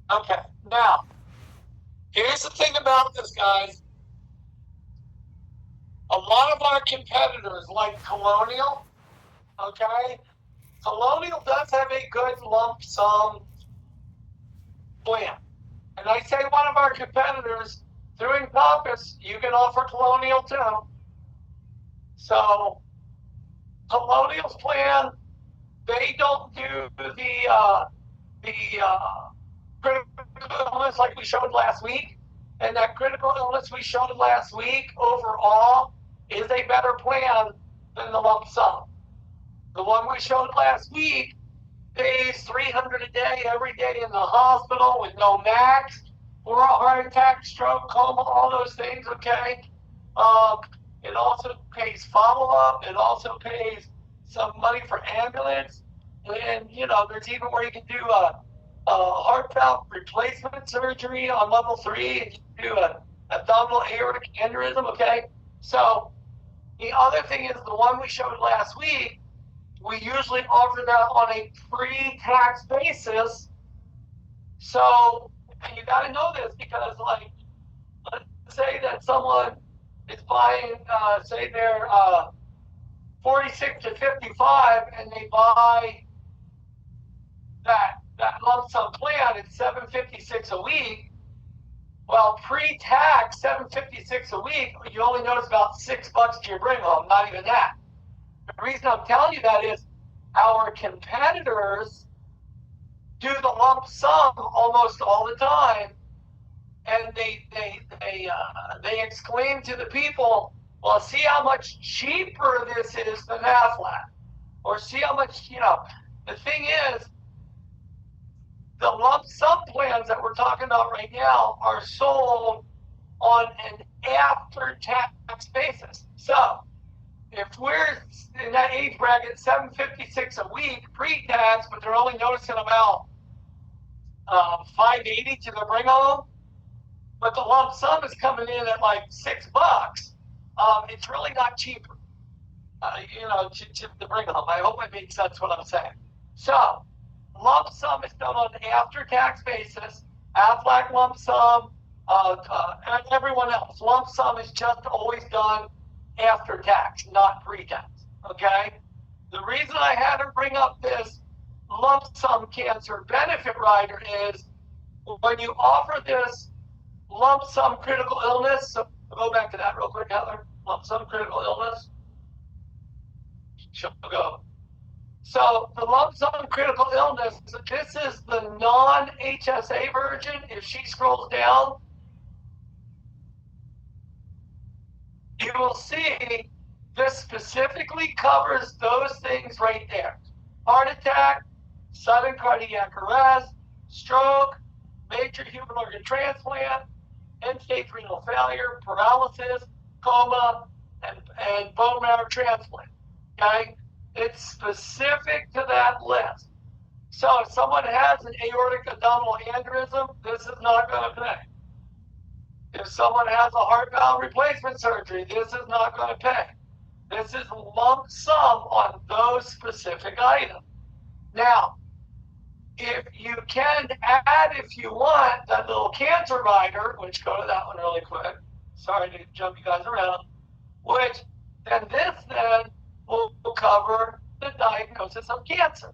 Okay, now, here's the thing about this, guys. A lot of our competitors, like Colonial, okay, Colonial does have a good lump sum plan. And I say one of our competitors, through Encompass, you can offer Colonial too. So, Colonial's plan, they don't do the critical illness like we showed last week. And that critical illness we showed last week overall is a better plan than the lump sum. The one we showed last week pays $300 a day every day in the hospital with no max for a heart attack, stroke, coma, all those things. Okay. It also pays follow up. It also pays some money for ambulance, and there's even where you can do a heart valve replacement surgery on level 3, and you can do a abdominal aortic aneurysm. Okay. So the other thing is the one we showed last week. We usually offer that on a pre-tax basis. So, and you got to know this because, like, let's say that someone is buying, say they're 46 to 55, and they buy that lump sum plan at $756 a week. Well, pre-tax $756 a week, you only notice about $6 to your bring home, not even that. The reason I'm telling you that is our competitors do the lump sum almost all the time, and they exclaim to the people, "Well, see how much cheaper this is than Aflac," or "See how much." The thing is, the lump sum plans that we're talking about right now are sold on an after-tax basis. So, if we're in that age bracket, $756 a week pre-tax, but they're only noticing about $580 to the bring home, but the lump sum is coming in at like $6, it's really not cheaper, to bring home. I hope it makes sense what I'm saying. So, lump sum is done on an after-tax basis. Aflac lump sum, and everyone else. Lump sum is just always done after tax, not pre-tax. Okay? The reason I had to bring up this lump sum cancer benefit rider is when you offer this lump sum critical illness. So go back to that real quick, Heather. Lump sum critical illness. She'll go. So the lump sum critical illness, this is the non-HSA version. If she scrolls down, you will see this specifically covers those things right there: heart attack, sudden cardiac arrest, stroke, major human organ transplant, end-stage renal failure, paralysis, coma, and bone marrow transplant. Okay? It's specific to that list. So if someone has an aortic abdominal aneurysm, this is not going to pay. If someone has a heart valve replacement surgery, this is not going to pay. This is lump sum on those specific items. Now, if you can add, if you want, that little cancer rider, which go to that one really quick. Sorry to jump you guys around. Which then will cover the diagnosis of cancer.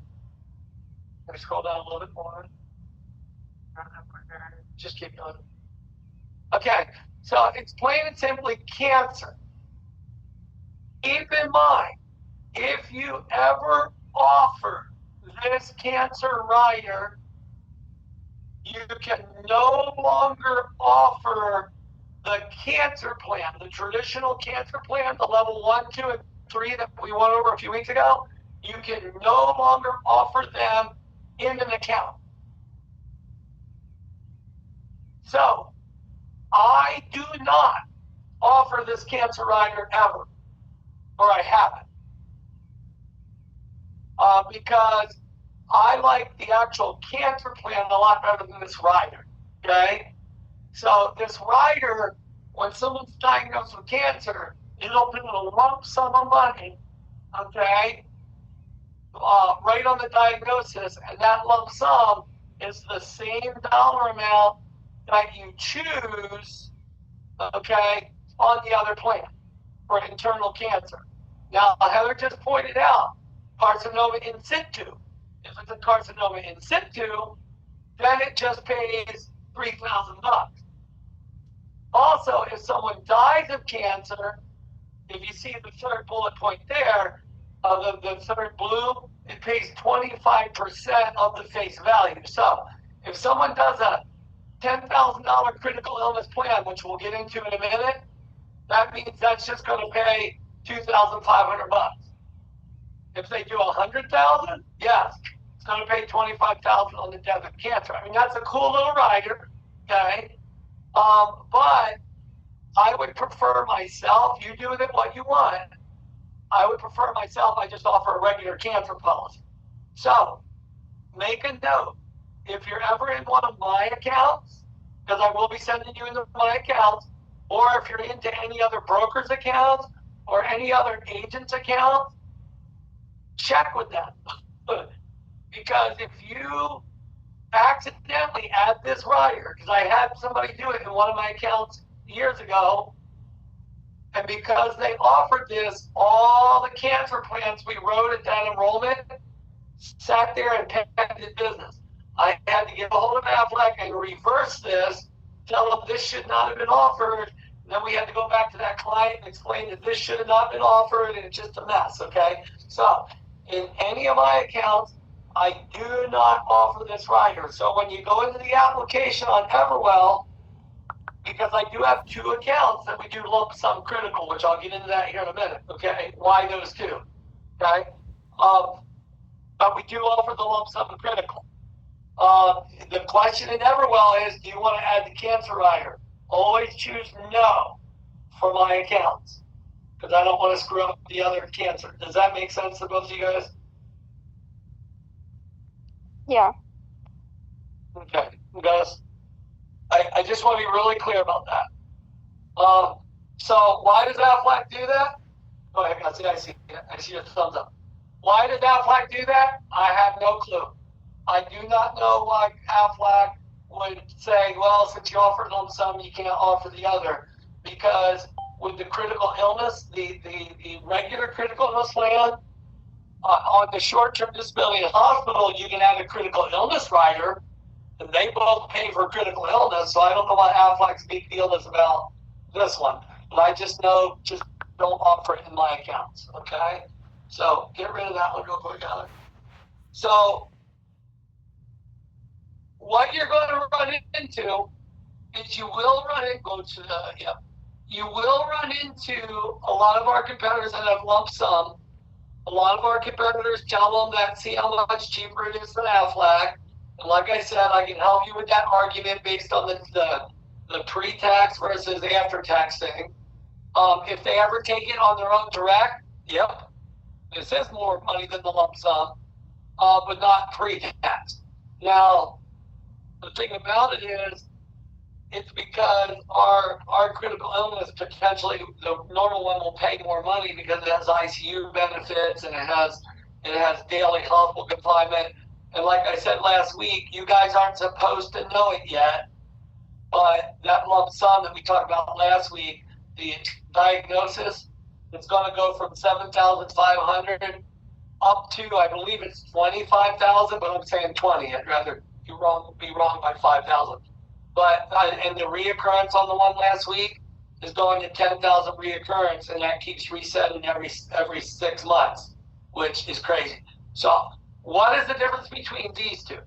Let me scroll down a little bit more. Just keep going. Okay, so it's plain and simply cancer. Keep in mind, if you ever offer this cancer rider, you can no longer offer the cancer plan, the traditional cancer plan, the level 1, 2, and 3 that we went over a few weeks ago. You can no longer offer them in an account. So, I do not offer this cancer rider ever, or I haven't, because I like the actual cancer plan a lot better than this rider. Okay, so this rider, when someone's diagnosed with cancer, it'll put a lump sum of money, okay, right on the diagnosis, and that lump sum is the same dollar amount that you choose, okay, on the other plan for internal cancer. Now, Heather just pointed out carcinoma in situ. If it's a carcinoma in situ, then it just pays $3,000. Also, if someone dies of cancer, if you see the third bullet point there, the third blue, it pays 25% of the face value. So if someone does a $10,000 critical illness plan, which we'll get into in a minute, that means that's just going to pay $2,500. If they do 100,000, yes, it's going to pay 25,000 on the death of cancer. I mean, that's a cool little rider, okay? But I would prefer myself, you do with it what you want. I would prefer myself, I just offer a regular cancer policy. So make a note. If you're ever in one of my accounts, because I will be sending you into my accounts, or if you're into any other broker's accounts or any other agent's accounts, check with them. Because if you accidentally add this rider, because I had somebody do it in one of my accounts years ago, and because they offered this, all the cancer plans we wrote at that enrollment sat there and pended business. I had to get a hold of Aflac and reverse this, tell them this should not have been offered. And then we had to go back to that client and explain that this should have not been offered, and it's just a mess, okay? So in any of my accounts, I do not offer this rider. So when you go into the application on Everwell, because I do have two accounts that we do lump sum critical, which I'll get into that here in a minute, okay? Why those two, okay? But we do offer the lump sum critical. The question in Everwell is, do you want to add the cancer rider? Always choose no for my accounts, because I don't want to screw up the other cancer. Does that make sense to both of you guys? Yeah. Okay, guys. I just want to be really clear about that. So why does Aflac do that? Go ahead, guys. I see your thumbs up. Why does Aflac do that? I have no clue. I do not know why Aflac would say, well, since you offered lump sum, you can't offer the other. Because with the critical illness, the regular critical illness plan, on the short-term disability hospital, you can add a critical illness rider, and they both pay for critical illness. So I don't know what Aflac's big deal is about this one, but I just know just don't offer it in my accounts. Okay, so get rid of that one real quick, Alex. So what you're going to run into is you will run into a lot of our competitors that have lump sum. A lot of our competitors tell them that, see how much cheaper it is than Aflac. And like I said, I can help you with that argument based on the pre-tax versus after-tax thing. If they ever take it on their own direct, yep, this is more money than the lump sum, but not pre-tax. Now, the thing about it is, it's because our critical illness, potentially the normal one will pay more money because it has ICU benefits and it has daily hospital confinement. And like I said last week, you guys aren't supposed to know it yet, but that lump sum that we talked about last week, the diagnosis, it's going to go from 7,500 up to, I believe it's 25,000, but I'm saying 20. I'd rather be wrong by 5,000. But and the reoccurrence on the one last week is going to 10,000 reoccurrence, and that keeps resetting every 6 months, which is crazy. So what is the difference between these two?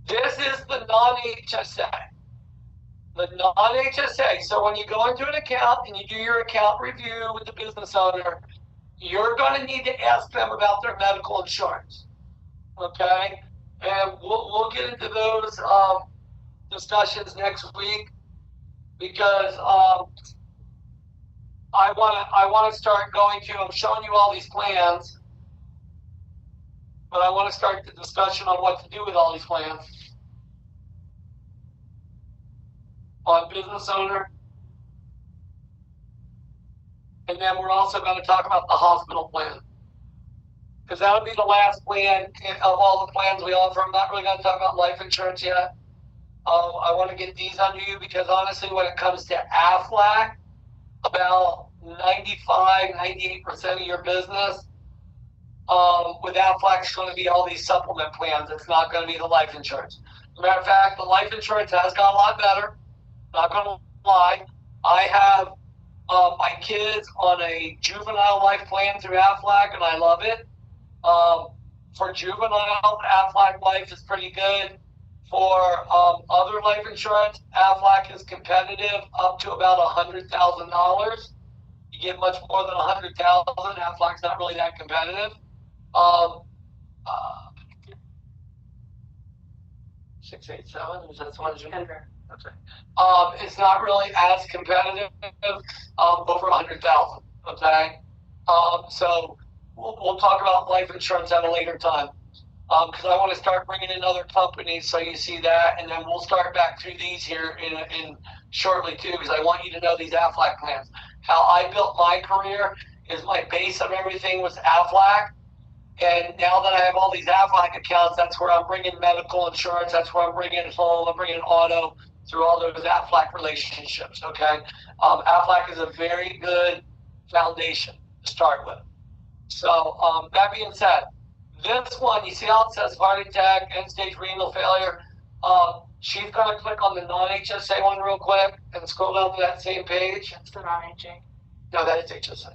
This is the non-HSA. The non-HSA. So when you go into an account and you do your account review with the business owner, you're going to need to ask them about their medical insurance. Okay? And we'll get into those discussions next week, because I want to start going to, I'm showing you all these plans, but I want to start the discussion on what to do with all these plans. On business owner. And then we're also going to talk about the hospital plan. because that'll be the last plan of all the plans we offer. I'm not really going to talk about life insurance yet. I want to get these under you because honestly, when it comes to Aflac, about 95, 98% of your business with Aflac is going to be all these supplement plans. It's not going to be the life insurance. As a matter of fact, the life insurance has got a lot better. Not going to lie. I have my kids on a juvenile life plan through Aflac, and I love it. For juvenile, Aflac life is pretty good. For other life insurance, Aflac is competitive up to about $100,000. You get much more than $100,000. Aflac's not really that competitive. 687 is that the one? That's right. It's not really as competitive. Over 100,000. Okay. So we'll talk about life insurance at a later time. Because I want to start bringing in other companies, so you see that, and then we'll start back through these here in shortly too, because I want you to know these Aflac plans. How I built my career is my base of everything was Aflac, and now that I have all these Aflac accounts, that's where I'm bringing medical insurance, that's where I'm bringing home, I'm bringing auto through all those Aflac relationships. Okay, Aflac is a very good foundation to start with. So that being said. This one, you see how it says heart attack, end-stage renal failure? She's going to click on the non-HSA one real quick and scroll down to that same page. That's the non-HSA. No, that is HSA.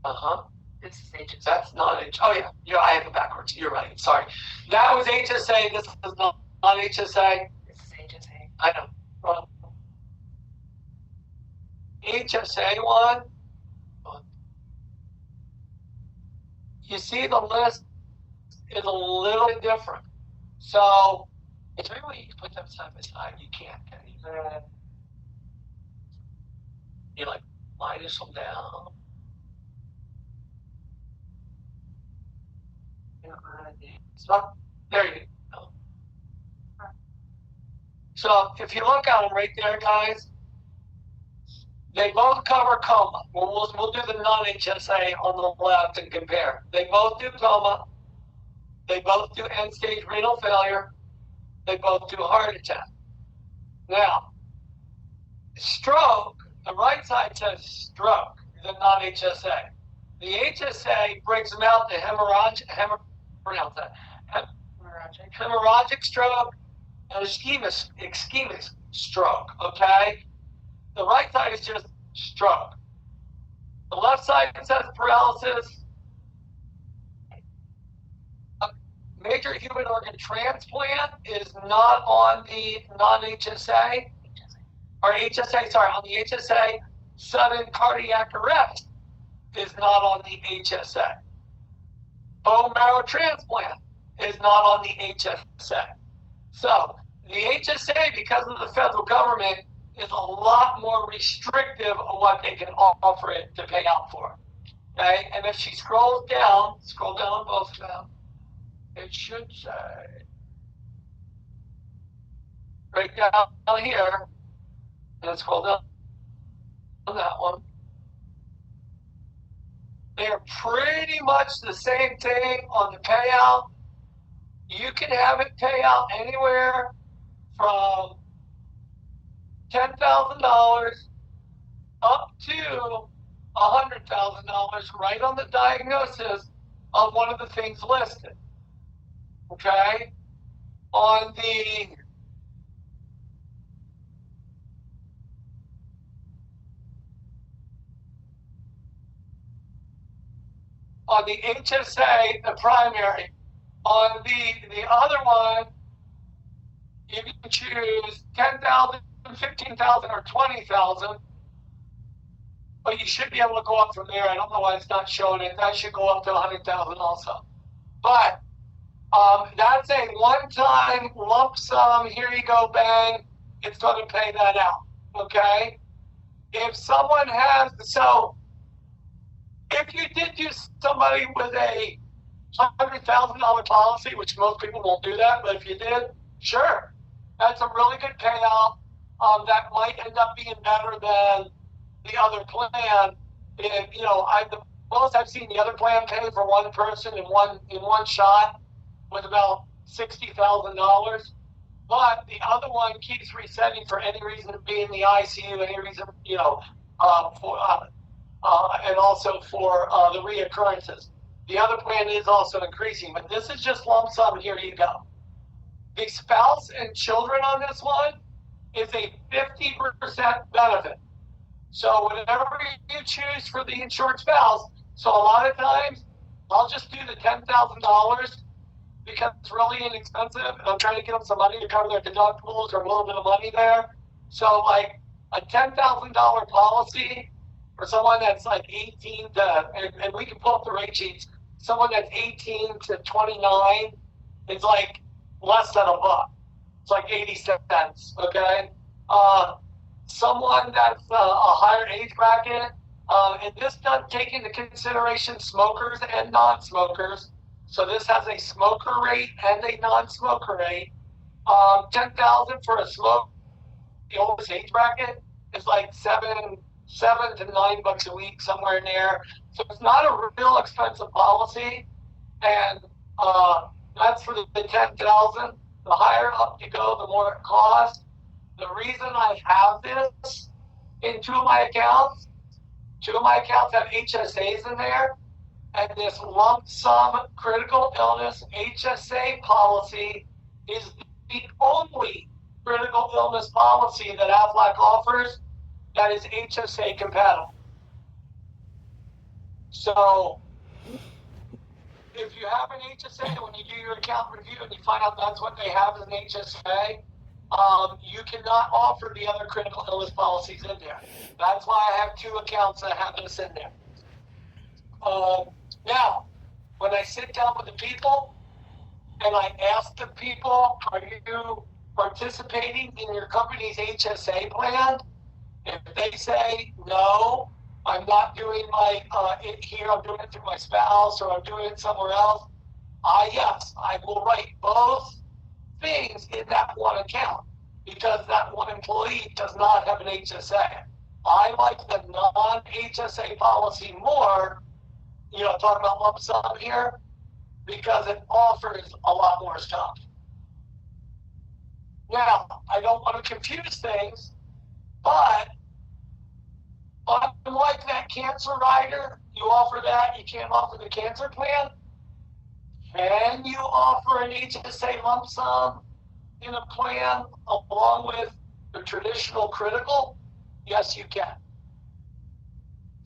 Uh-huh. This is HSA. That's non-HSA. Oh, yeah. I have it backwards. You're right. Sorry. That was HSA. This is non-HSA. This is HSA. I know. Wrong. HSA one. You see the list is a little bit different. So, it's very well you can put them side by side. You can't, can you? You like minus them down. So, there you go. So, if you look at them right there, guys, they both cover coma. We'll do the non-HSA on the left and compare. They both do coma. They both do end-stage renal failure. They both do heart attack. Now, stroke, the right side says stroke, the non-HSA. The HSA breaks them out to hemorrhagic stroke and ischemic stroke, okay? The right side is just stroke. The left side says paralysis. A major human organ transplant is not on the non-HSA, or HSA, sorry, on the HSA. Sudden cardiac arrest is not on the HSA. Bone marrow transplant is not on the HSA. So the HSA, because of the federal government, is a lot more restrictive of what they can offer it to pay out for. Okay, and if she scroll down on both of them, it should say right down here, and then scroll down on that one. They're pretty much the same thing on the payout. You can have it pay out anywhere from $10,000 up to $100,000 right on the diagnosis of one of the things listed. Okay? On the HSA, the primary. On the other one, you can choose 10,000, 15,000, or 20,000. But you should be able to go up from there. I don't know why it's not showing it. That should go up to 100,000 also. But that's a one-time lump sum. Here you go, bang. It's going to pay that out. Okay? If someone has, so if you did do somebody with a $100,000 policy, which most people won't do that, but if you did, sure, that's a really good payout. That might end up being better than the other plan. If, the most I've seen the other plan pay for one person in one shot with about $60,000. But the other one keeps resetting for any reason to be in the ICU, any reason, and also for the reoccurrences. The other plan is also increasing, but this is just lump sum. Here you go. The spouse and children on this one is a 50% benefit. So whatever you choose for the insured spouse, so a lot of times I'll just do the $10,000 because it's really inexpensive, and I'm trying to get them some money to cover their deductibles or a little bit of money there. So like a $10,000 policy for someone that's like 18 to, and we can pull up the rate sheets, someone that's 18 to 29 is like less than $1. It's like 80 cents, okay? Someone that's a higher age bracket, and this does take into consideration smokers and non-smokers. So this has a smoker rate and a non-smoker rate. $10,000 for a smoker. The oldest age bracket is like $7 to $9 a week, somewhere in there. So it's not a real expensive policy, and that's for the $10,000. The higher up you go, the more it costs. The reason I have this in two of my accounts have HSAs in there, and this lump sum critical illness HSA policy is the only critical illness policy that Aflac offers that is HSA compatible. So if you have an HSA, when you do your account review and you find out that's what they have as an HSA, you cannot offer the other critical illness policies in there. That's why I have two accounts that have this in there. Now, when I sit down with the people and I ask the people, are you participating in your company's HSA plan? If they say, no, I'm not doing it here, I'm doing it through my spouse, or I'm doing it somewhere else, yes, I will write both things in that one account, because that one employee does not have an HSA. I like the non-HSA policy more, talking about lump sum here, because it offers a lot more stuff. Now, I don't want to confuse things, but unlike that cancer rider, you offer that, you can't offer the cancer plan. Can you offer an HSA lump sum in a plan along with the traditional critical? Yes, you can.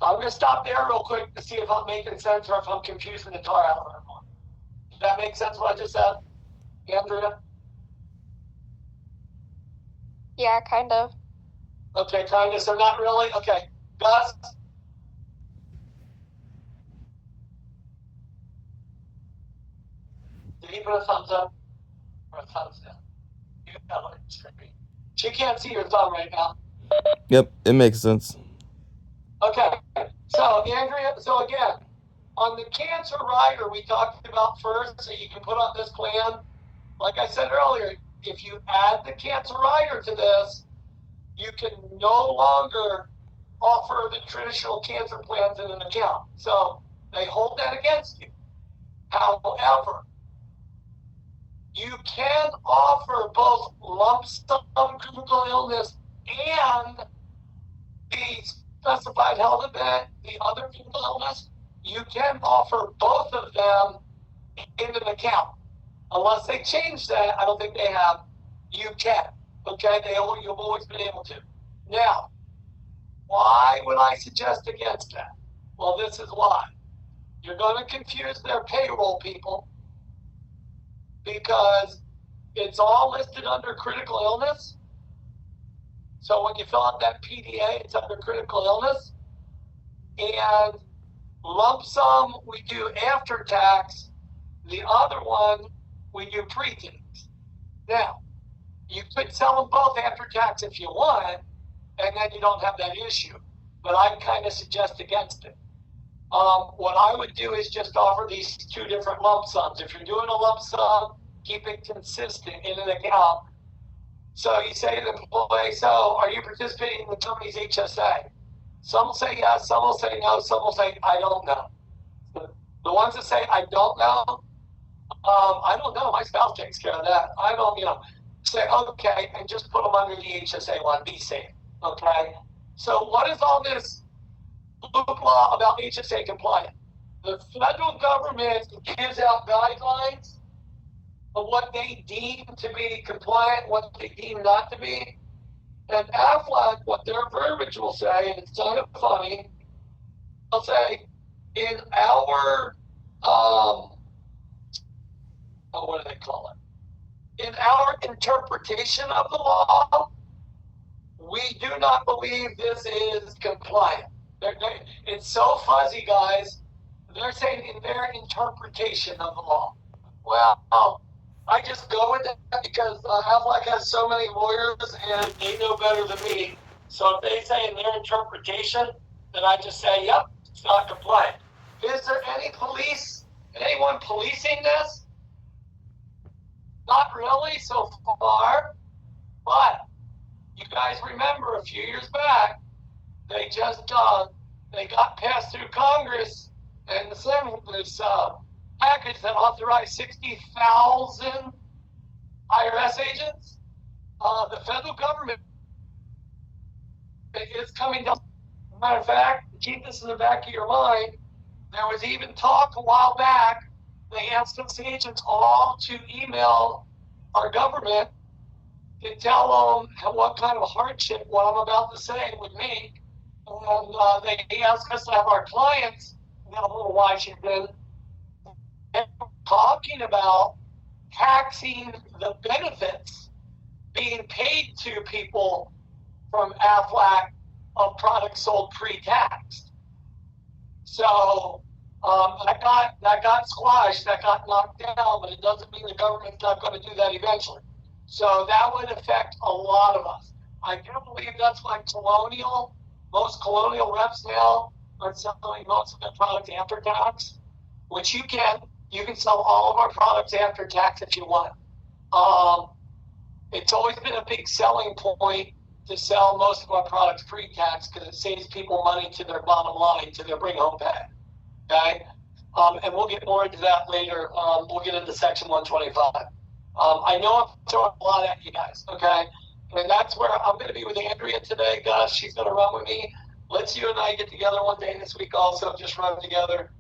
So I'm going to stop there real quick to see if I'm making sense or if I'm confusing the tar out of everyone. Does that make sense what I just said, Andrea? Yeah, kind of. Okay, kind of. So not really? Okay. Gus? Did he put a thumbs up or a thumbs down? You got it on the screen. She can't see your thumb right now. Yep, it makes sense. Okay, so Andrea, so again, on the cancer rider we talked about first, so you can put on this plan. Like I said earlier, if you add the cancer rider to this, you can no longer offer the traditional cancer plans in an account. So they hold that against you. However, you can offer both lump sum critical illness and the specified health event, the other critical illness. You can offer both of them in an account. Unless they change that, I don't think they have, you can. Okay, you've always been able to. Now, why would I suggest against that? Well, this is why. You're going to confuse their payroll people, because it's all listed under critical illness. So when you fill out that PDA, it's under critical illness. And lump sum, we do after tax. The other one, we do pre-tax. Now, you could sell them both after tax if you want, and then you don't have that issue. But I kind of suggest against it. What I would do is just offer these two different lump sums. If you're doing a lump sum, keep it consistent in an account. So you say to the employee, so are you participating in the company's HSA? Some will say yes, some will say no, some will say I don't know. The ones that say, I don't know, I don't know, my spouse takes care of that. I don't, say, okay, and just put them under the HSA one, be safe, okay? So what is all this hoopla about HSA compliance? The federal government gives out guidelines of what they deem to be compliant, what they deem not to be. And Aflac, what their verbiage will say, and it's kind of funny, they'll say, in our, what do they call it? In our interpretation of the law, we do not believe this is compliant. It's so fuzzy, guys. They're saying in their interpretation of the law. Well, I just go with that because Aflac has so many lawyers and they know better than me. So if they say in their interpretation, then I just say, yep, it's not compliant. Is there anyone policing this? Not really so far, but you guys remember a few years back, they got passed through Congress and the Senate this package that authorized 60,000 IRS agents. The federal government is coming down. Matter of fact, keep this in the back of your mind, there was even talk a while back, they asked those agents all to email our government to tell them what kind of hardship what I'm about to say would make. And they asked us to have our clients in Washington talking about taxing the benefits being paid to people from Aflac of products sold pre-taxed. So that got squashed, that got knocked down, but it doesn't mean the government's not going to do that eventually. So that would affect a lot of us. I do believe that's why most colonial reps now are selling most of their products after tax, which you can sell all of our products after tax if you want. It's always been a big selling point to sell most of our products pre-tax because it saves people money to their bottom line, to their bring home pay. Okay? And we'll get more into that later. We'll get into section 125. I know I'm throwing a lot at you guys, okay? And that's where I'm going to be with Andrea today, guys. She's going to run with me. Let's you and I get together one day this week also, just run together.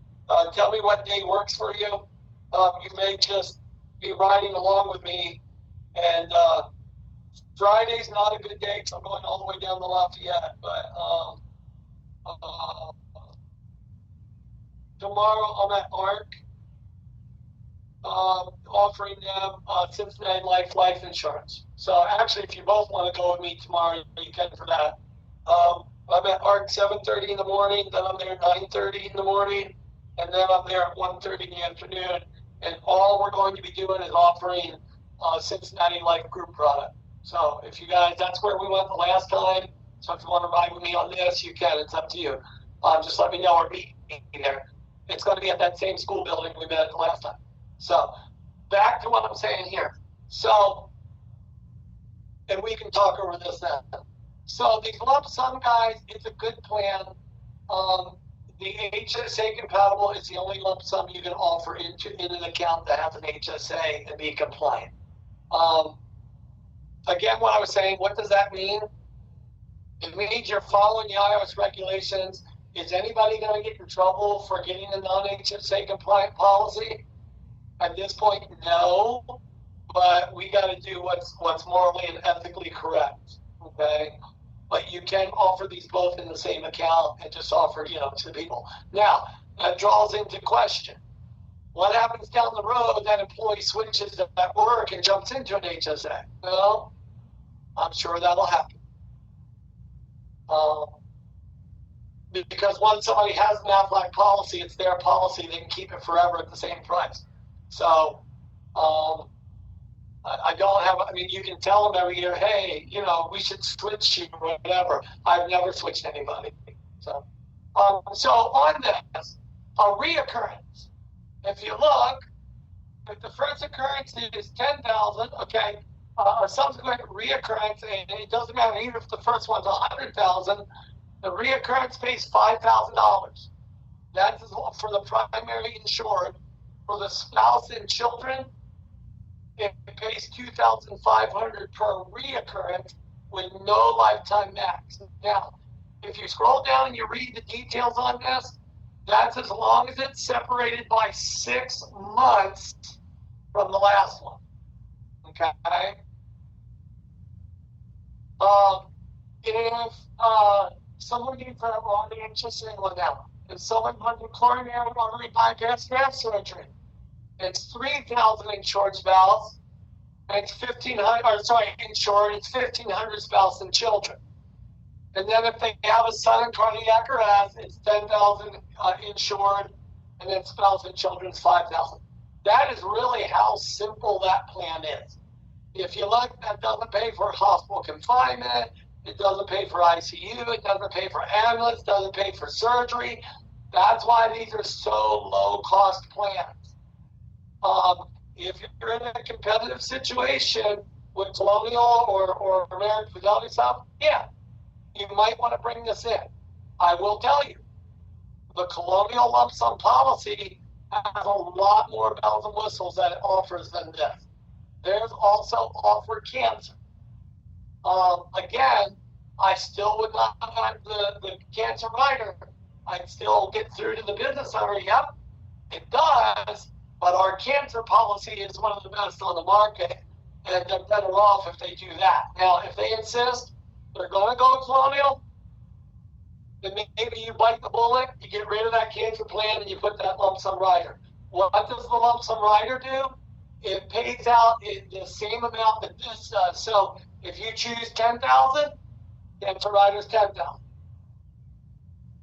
Tell me what day works for you. You may just be riding along with me. And Friday's not a good day because I'm going all the way down to Lafayette. But tomorrow I'm at ARC. Offering them Cincinnati life insurance. So actually, if you both want to go with me tomorrow, you can for that. I'm at ARC 7:30 in the morning, then I'm there at 9:30 in the morning, and then I'm there at 1:30 in the afternoon. And all we're going to be doing is offering Cincinnati Life Group product. So if you guys, that's where we went the last time. So if you want to ride with me on this, you can. It's up to you. Just let me know or meet me there. It's going to be at that same school building we met at the last time. So back to what I'm saying here. So, and we can talk over this now. So these lump sum guys, it's a good plan. The HSA compatible is the only lump sum you can offer in an account that has an HSA and be compliant. Again, what I was saying, what does that mean? It means you're following the IRS regulations. Is anybody going to get in trouble for getting a non-HSA compliant policy? At this point, no, but we got to do what's morally and ethically correct, okay? But you can offer these both in the same account and just offer, to people. Now, that draws into question. What happens down the road that employee switches at work and jumps into an HSA? Well, I'm sure that'll happen. Because once somebody has an Aflac policy, it's their policy. They can keep it forever at the same price. So, I don't have, you can tell them every year, hey, we should switch you or whatever. I've never switched anybody. So on this, a reoccurrence. If you look, if the first occurrence is 10,000, okay, a subsequent reoccurrence, and it doesn't matter even if the first one's 100,000, the reoccurrence pays $5,000. That's for the primary insured. For the spouse and children, it pays $2,500 per reoccurrence with no lifetime max. Now, if you scroll down and you read the details on this, that's as long as it's separated by 6 months from the last one. Okay. If someone needs an HSA one now, if someone under coronary artery bypass graft surgery, it's 3,000 insured spouse, and it's 1,500. Or sorry, insured. It's 1,500 spouse and children. And then if they have a sudden cardiac arrest, it's 10,000 insured, and then spouse and children is 5,000. That is really how simple that plan is. If you look, that doesn't pay for hospital confinement. It doesn't pay for ICU. It doesn't pay for ambulance. Doesn't pay for surgery. That's why these are so low-cost plans. If you're in a competitive situation with Colonial or American Fidelity stuff, yeah, you might want to bring this in. I will tell you, the Colonial lump sum policy has a lot more bells and whistles that it offers than this. There's also offered cancer. Again, I still would not have the cancer rider. I'd still get through to the business owner. Yep, it does, but our cancer policy is one of the best on the market, and they're better off if they do that. Now, if they insist they're going to go Colonial, then maybe you bite the bullet, you get rid of that cancer plan, and you put that lump sum rider. What does the lump sum rider do? It pays out the same amount that this does. So if you choose 10,000, cancer rider's 10,000.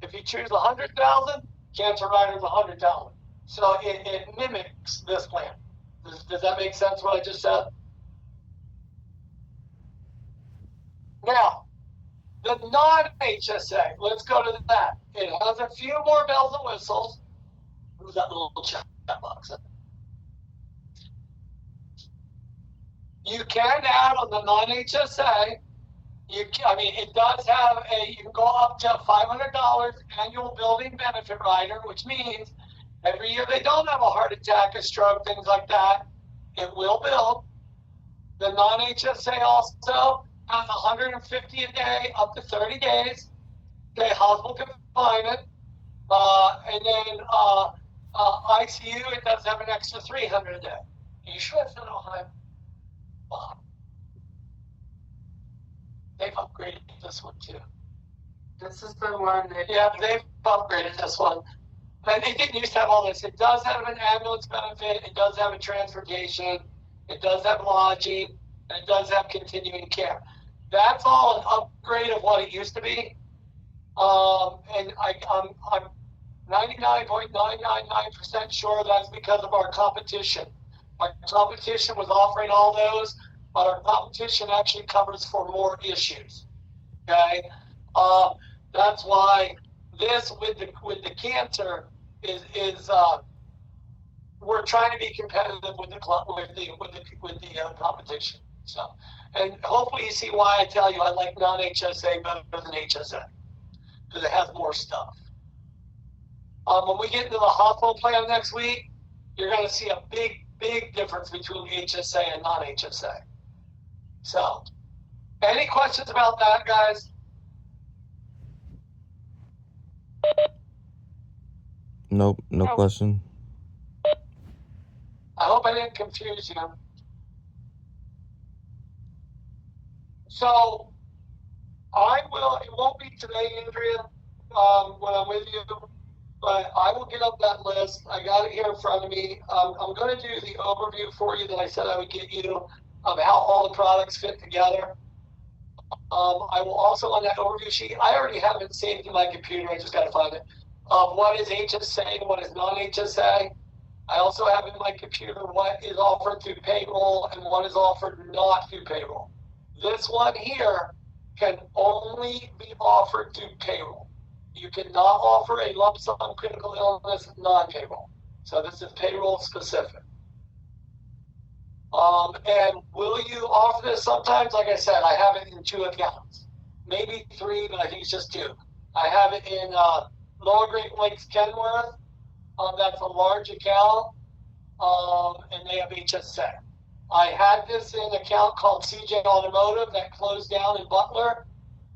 If you choose 100,000, cancer rider's 100,000. So it mimics this plan. Does that make sense? What I just said? Now, the non-HSA. Let's go to that. It has a few more bells and whistles. Who's that little chat box? You can add on the non-HSA. It does have you can go up to $500 annual building benefit rider, which means every year they don't have a heart attack, a stroke, things like that, it will build. The non-HSA also has $150 a day, up to 30 days. Okay, hospital confinement. And then ICU, it does have an extra $300 a day. Are you sure it's not Ohio? Wow. They've upgraded this one too. This is the one that. Yeah, they've upgraded this one. And they didn't used to have all this. It does have an ambulance benefit. It does have a transportation. It does have lodging. And it does have continuing care. That's all an upgrade of what it used to be. And I'm 99.999% sure that's because of our competition. Our competition was offering all those, but our competition actually covers for more issues. Okay, that's why this with the cancer is we're trying to be competitive with the competition. So, and hopefully you see why I tell you I like non-HSA better than HSA because it has more stuff. When we get into the hospital plan next week, you're going to see a big difference between HSA and non-HSA. So, any questions about that, guys? Nope, no question. I hope I didn't confuse you. So, it won't be today, Andrea, when I'm with you, but I will get up that list. I got it here in front of me. I'm going to do the overview for you that I said I would get you of how all the products fit together. I will also, on that overview sheet, I already have it saved in my computer. I just got to find it. Of what is HSA and what is non-HSA. I also have in my computer what is offered through payroll and what is offered not through payroll. This one here can only be offered through payroll. You cannot offer a lump sum critical illness non-payroll. So this is payroll specific. And will you offer this sometimes? Like I said, I have it in 2 accounts. Maybe 3, but I think it's just 2. I have it in Lower Great Lakes Kenworth. That's a large account, and they have HSA. I had this in an account called CJ Automotive that closed down in Butler,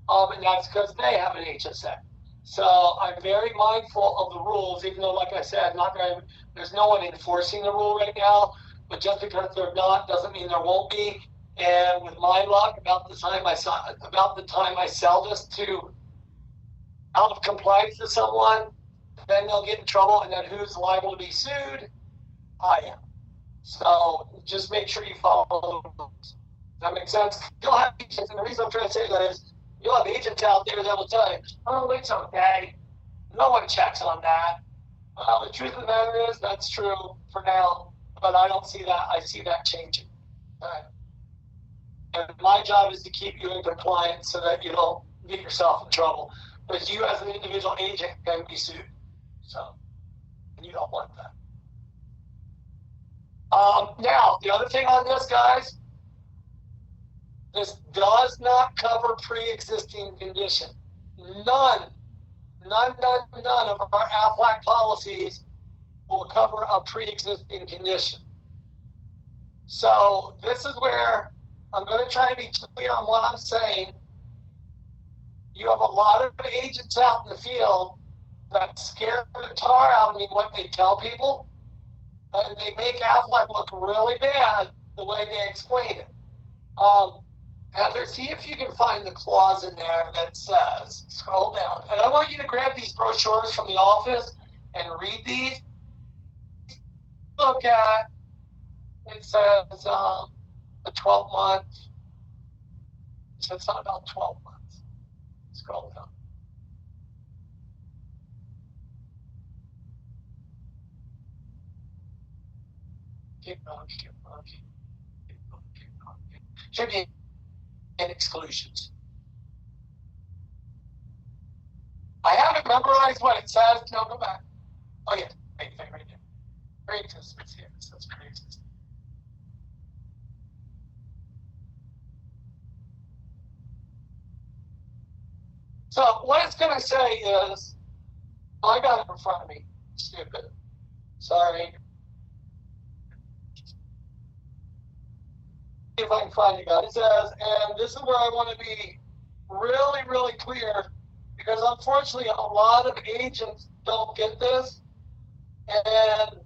and that's because they have an HSA. So I'm very mindful of the rules, even though, like I said, there's no one enforcing the rule right now. But just because they're not doesn't mean there won't be. And with my luck, about the time I sell this to out of compliance to someone, then they'll get in trouble. And then who's liable to be sued? I am. So just make sure you follow the rules. Does that make sense? You'll have agents, and the reason I'm trying to say that is you'll have agents out there that will tell you, oh, it's okay. No one checks on that. Well, the truth of the matter is that's true for now, but I don't see that. I see that changing. All right. And my job is to keep you in compliance so that you don't get yourself in trouble. Because you as an individual agent can be sued. So, you don't want that. Now, the other thing on this, guys, this does not cover pre-existing condition. None of our Aflac policies will cover a pre-existing condition. So this is where I'm going to try to be clear on what I'm saying. You have a lot of agents out in the field that scare the tar out of me what they tell people, and they make Aflac look really bad the way they explain it. Heather, see if you can find the clause in there that says, scroll down, and I want you to grab these brochures from the office and read these. Look at, it says a 12-month, so it's not about 12 months. Scroll down. Keep going. Should be in exclusions. I haven't memorized what it says. No, go back. Oh, yeah. Right there. Pre-existence. Yeah, it says pre-existence. So what it's going to say is, I got it in front of me. Stupid. Sorry. If I can find it, guys. It says, and this is where I want to be really, really clear, because unfortunately a lot of agents don't get this, and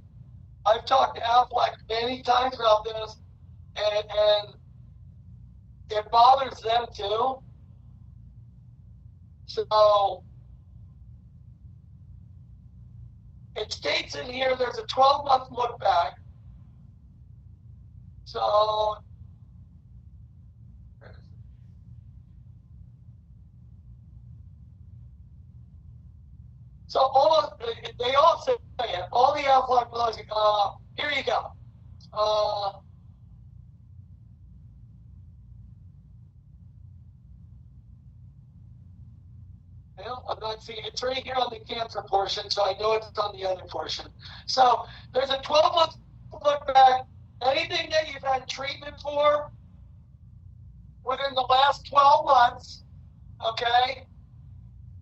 I've talked to Aflac many times about this, and it bothers them too. So it states in here there's a 12-month look back. So they all say it. All the Aflac policies. Here you go. I'm not seeing it. It's right here on the cancer portion, so I know it's on the other portion. So there's a 12-month look back. Anything that you've had treatment for within the last 12 months, okay,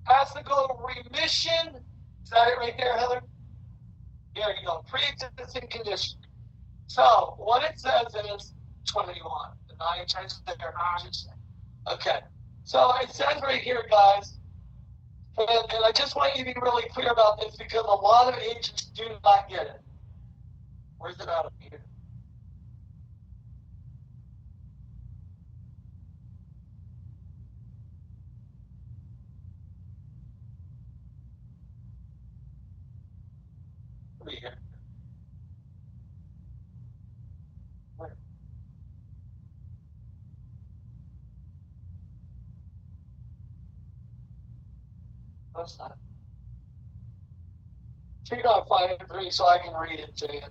has to go to remission. Is that it right there, Heather? Here you go. Pre-existing condition. So what it says is 21. Okay. So it says right here, guys, and I just want you to be really clear about this because a lot of agents do not get it. Where's it out of here? Here. Where? That's not. So you gotta find it for me so I can read it to you.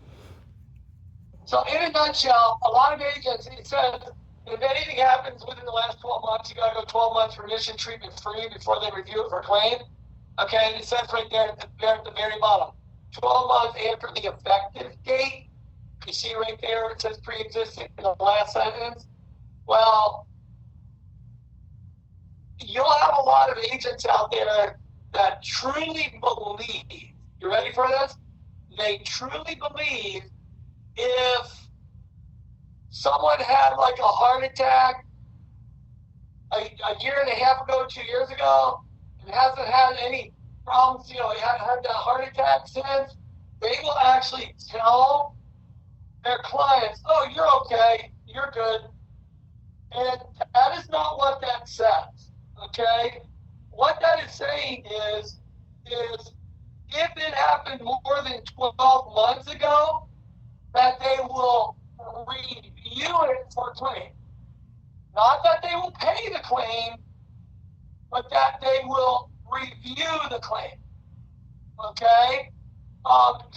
So in a nutshell, a lot of agents, it says, if anything happens within the last 12 months, you gotta go 12 months remission treatment free before they review it for claim. Okay, and it says right there at the very bottom. 12 months after the effective date, you see right there it says pre-existing in the last sentence. Well, you'll have a lot of agents out there that truly believe, you ready for this? They truly believe if someone had like a heart attack a year and a half ago, 2 years ago, and hasn't had any problems, he had a heart attack since, they will actually tell their clients, oh, you're okay, you're good. And that is not what that says, okay? What that is saying is if it happened more than 12 months ago, that they will review it for claim. Not that they will pay the claim, but that they will review the claim. Okay?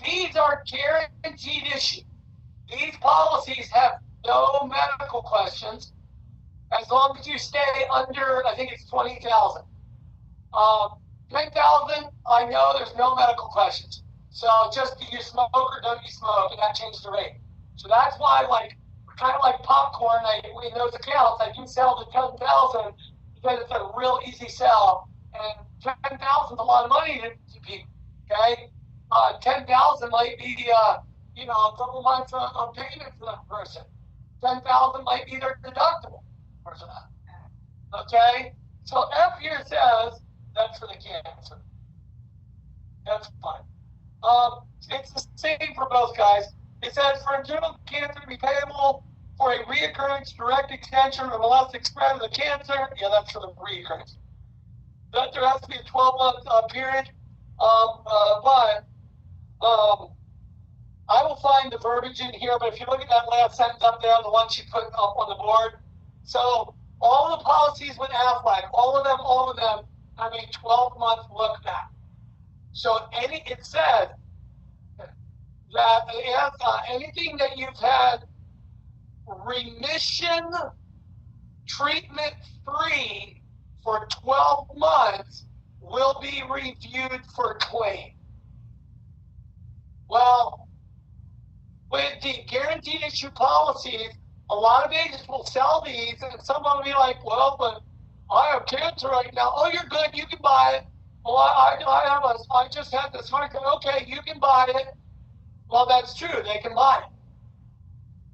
These are guaranteed issues. These policies have no medical questions as long as you stay under, I think it's 20,000. 10,000, I know there's no medical questions. So just do you smoke or don't you smoke, and that changes the rate. So that's why, like, kind of like popcorn, in those accounts, I do sell the 10,000 because it's a real easy sell, and 10,000 is a lot of money to people. Okay, 10,000 might be a couple months of payment for that person. 10,000 might be their deductible or that. Okay, so F here says that's for the cancer. That's fine. It's the same for both guys. It says for internal cancer to be payable for a reoccurrence, direct extension, or molestic spread of the cancer. Yeah, that's for the reoccurrence. That there has to be a 12-month period. But I will find the verbiage in here. But if you look at that last sentence up there, the one she put up on the board. So all the policies with Aflac, all of them have a 12-month look back. So it says that anything that you've had remission treatment free for 12 months will be reviewed for claim. Well, with the guaranteed issue policies, a lot of agents will sell these, and some will be like, well, but I have cancer right now. Oh, you're good, you can buy it. Well, I just had this heart attack. Okay, you can buy it. Well, that's true, they can buy it.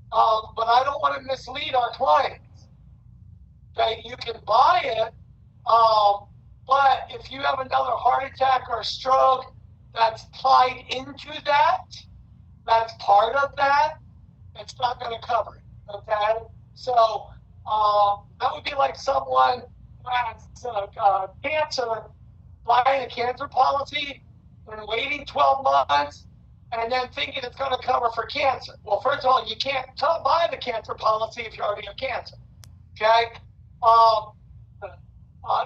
But I don't want to mislead our clients. Okay, you can buy it, but if you have another heart attack or stroke that's tied into that, that's part of that, it's not going to cover it. Okay, so that would be like someone who has cancer, buying a cancer policy and waiting 12 months and then thinking it's going to cover for cancer. Well, first of all, you can't buy the cancer policy if you already have cancer. Okay?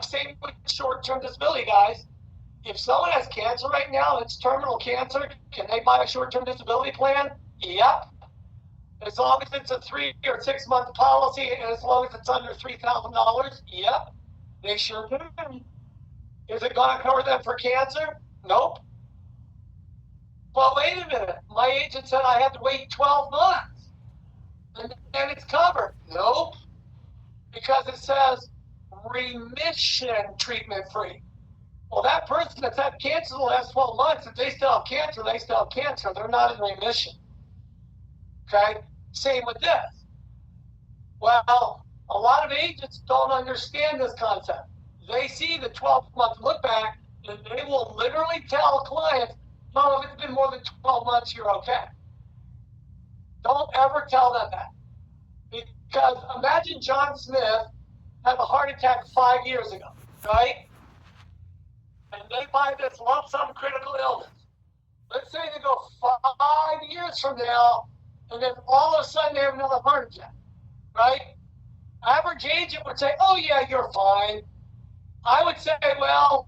Same with short-term disability, guys. If someone has cancer right now, it's terminal cancer, can they buy a short-term disability plan? Yep. As long as it's a 3 or 6 month policy, and as long as it's under $3,000, yep, they sure can. Is it going to cover them for cancer? Nope. Well, wait a minute. My agent said I had to wait 12 months, and then it's covered. Nope. Because it says remission treatment free. Well, that person that's had cancer the last 12 months, if they still have cancer, they still have cancer. They're not in remission. Okay? Same with this. Well, a lot of agents don't understand this concept. They see the 12-month look back, and they will literally tell clients, no, if it's been more than 12 months, you're okay. Don't ever tell them that. Because imagine John Smith had a heart attack 5 years ago, right? And they buy this lump sum critical illness. Let's say they go 5 years from now, and then all of a sudden they have another heart attack, right? Average agent would say, oh yeah, you're fine. I would say, well,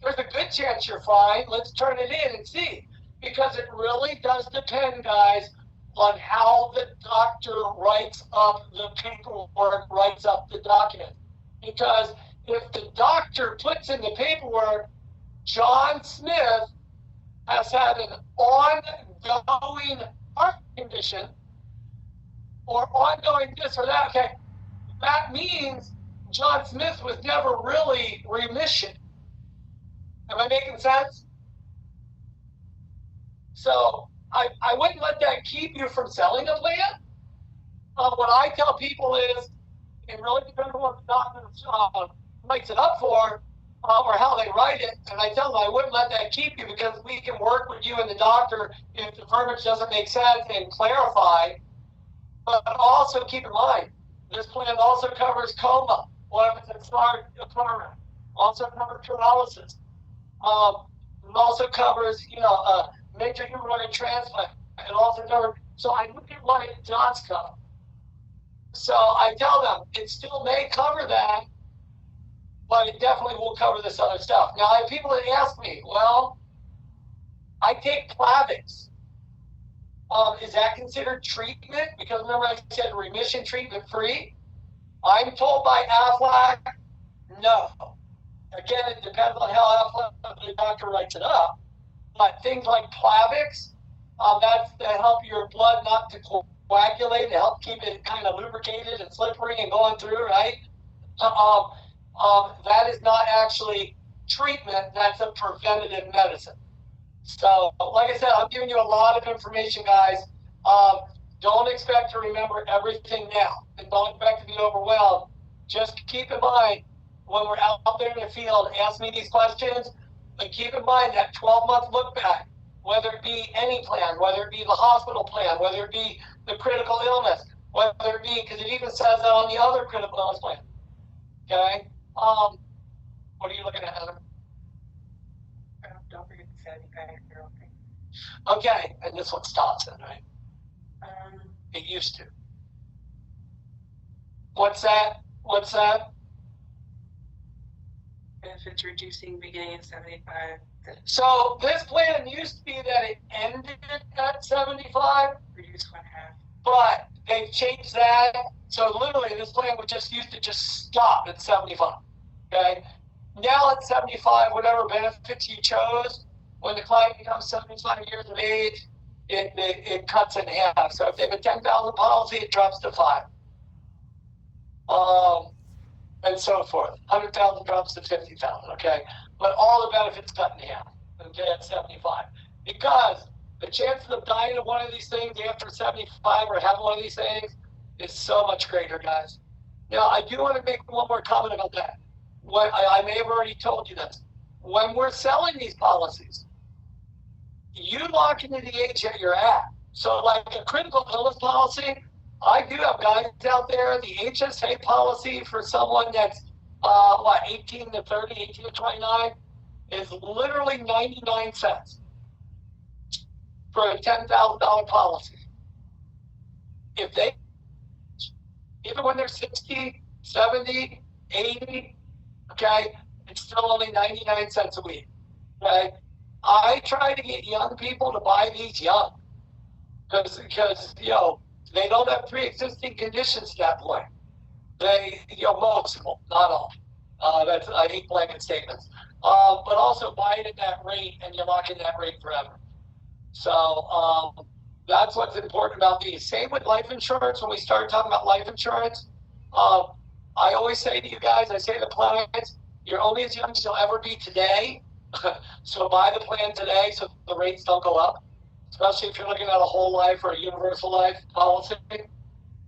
there's a good chance you're fine. Let's turn it in and see. Because it really does depend, guys, on how the doctor writes up the paperwork, writes up the document. Because if the doctor puts in the paperwork, John Smith has had an ongoing heart condition or ongoing this or that, okay, that means John Smith was never really remission. Am I making sense? So I wouldn't let that keep you from selling a plan. What I tell people is, it really depends on what the doctor writes it up for, or how they write it. And I tell them I wouldn't let that keep you, because we can work with you and the doctor if the verbiage doesn't make sense and clarify. But also keep in mind, this plan also covers coma, or if it's a smart apartment. Also covers paralysis. It also covers, major human organ transplant. It also covers. So I look at what it does cover. So I tell them it still may cover that, but it definitely will cover this other stuff. Now, I have people that ask me, well, I take Plavix. Is that considered treatment? Because remember I said remission treatment free? I'm told by Aflac, no. Again, it depends on how Aflac, the doctor writes it up. But things like Plavix, that's to help your blood not to coagulate, to help keep it kind of lubricated and slippery and going through, right? That is not actually treatment, that's a preventative medicine. So, like I said, I'm giving you a lot of information, guys. Don't expect to remember everything now, and don't expect to be overwhelmed. Just keep in mind, when we're out there in the field, ask me these questions, but keep in mind that 12-month look back, whether it be any plan, whether it be the hospital plan, whether it be the critical illness, whether it be, because it even says that on the other critical illness plan. Okay? What are you looking at, Heather? Don't forget the 75-year-old thing. Okay, and this one stops it, right? It used to. What's that? Benefits reducing beginning at 75. So this plan used to be that it ended at 75, Reduce one half. but they've changed that. So literally this plan would used to stop at 75. Okay? Now at 75, whatever benefits you chose, when the client becomes 75 years of age, it cuts in half. So if they have a 10,000 policy, it drops to 5. And so forth. 100,000 drops to 50,000, okay? But all the benefits cut in half, okay, at 75. Because the chances of dying of one of these things after 75 or having one of these things is so much greater, guys. Now, I do want to make one more comment about that. I may have already told you this. When we're selling these policies, you lock into the age that you're at. So like a critical illness policy, I do have guys out there, the HSA policy for someone that's 18 to 30, 18 to 29 is literally 99 cents for a $10,000 policy. Even when they're 60, 70, 80, okay, it's still only 99 cents a week, okay? I try to get young people to buy these young because they don't have pre-existing conditions at that point. Most of them, not all. I hate blanket statements. But also buy it at that rate and you lock in that rate forever. So that's what's important about these. Same with life insurance. When we start talking about life insurance, I always say to you guys, I say to clients, you're only as young as you'll ever be today. So buy the plan today so the rates don't go up, especially if you're looking at a whole life or a universal life policy.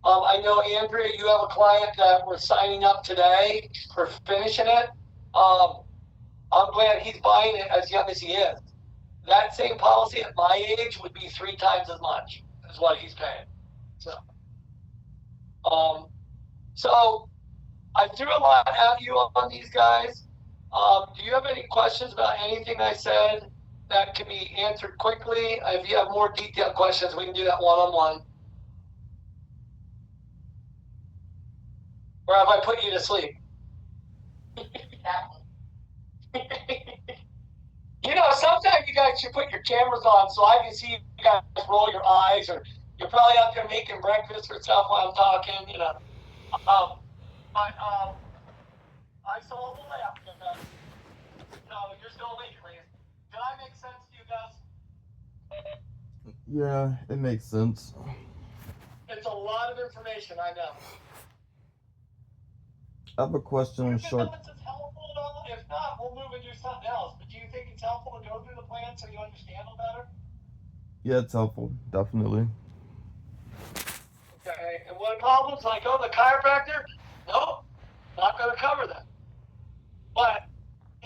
I know, Andrea, you have a client that we're signing up today for finishing it. I'm glad he's buying it as young as he is. That same policy at my age would be 3 times as much as what he's paying. So I threw a lot at you on these guys. Do you have any questions about anything I said that can be answered quickly? If you have more detailed questions, we can do that one-on-one. Or have I put you to sleep? Sometimes you guys should put your cameras on so I can see you guys roll your eyes, or you're probably out there making breakfast or stuff while I'm talking, I saw the laugh. So you're still awake, please. Did I make sense to you guys? Yeah, it makes sense. It's a lot of information, I know. I have a question on short. This is helpful at all? if not, we'll move and do something else. But do you think it's helpful to go through the plan so you understand them better? Yeah, it's helpful, definitely. Okay, and what problems like, oh, the chiropractor? Nope, not going to cover that. But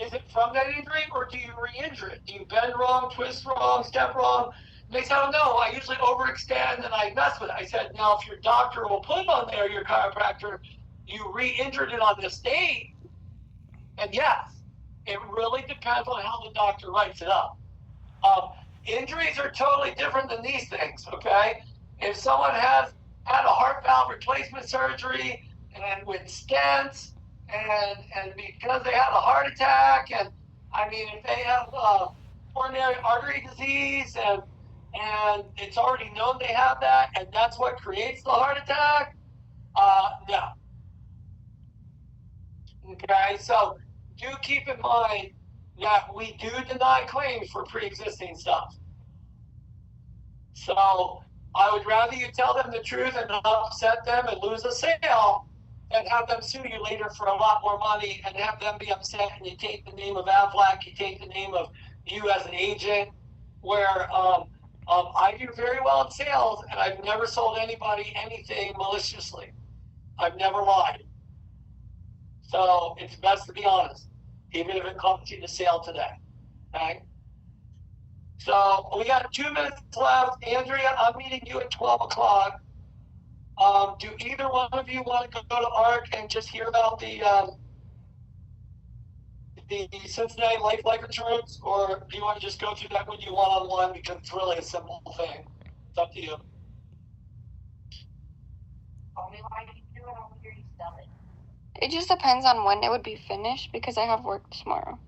is it from that injury or do you re-injure it? Do you bend wrong, twist wrong, step wrong? And they said, oh no, I usually overextend and I mess with it. I said, now if your doctor will put on there, your chiropractor, you re-injured it on this date. And yes, it really depends on how the doctor writes it up. Injuries are totally different than these things, okay? If someone has had a heart valve replacement surgery and with stents and because they had a heart attack and I mean if they have coronary artery disease and it's already known they have that and that's what creates the heart attack, no. Okay, so do keep in mind that we do deny claims for pre-existing stuff. So I would rather you tell them the truth and upset them and lose a sale than have them sue you later for a lot more money and have them be upset and you take the name of Aflac, you take the name of you as an agent, where I do very well in sales and I've never sold anybody anything maliciously. I've never lied. So it's best to be honest, even if it costs you the sale today. Okay? So we got 2 minutes left. Andrea, I'm meeting you at 12 o'clock. Do either one of you want to go to ARC and just hear about the Cincinnati Life insurance, or do you want to just go through that with you one-on-one because it's really a simple thing? It's up to you. It just depends on when it would be finished because I have work tomorrow.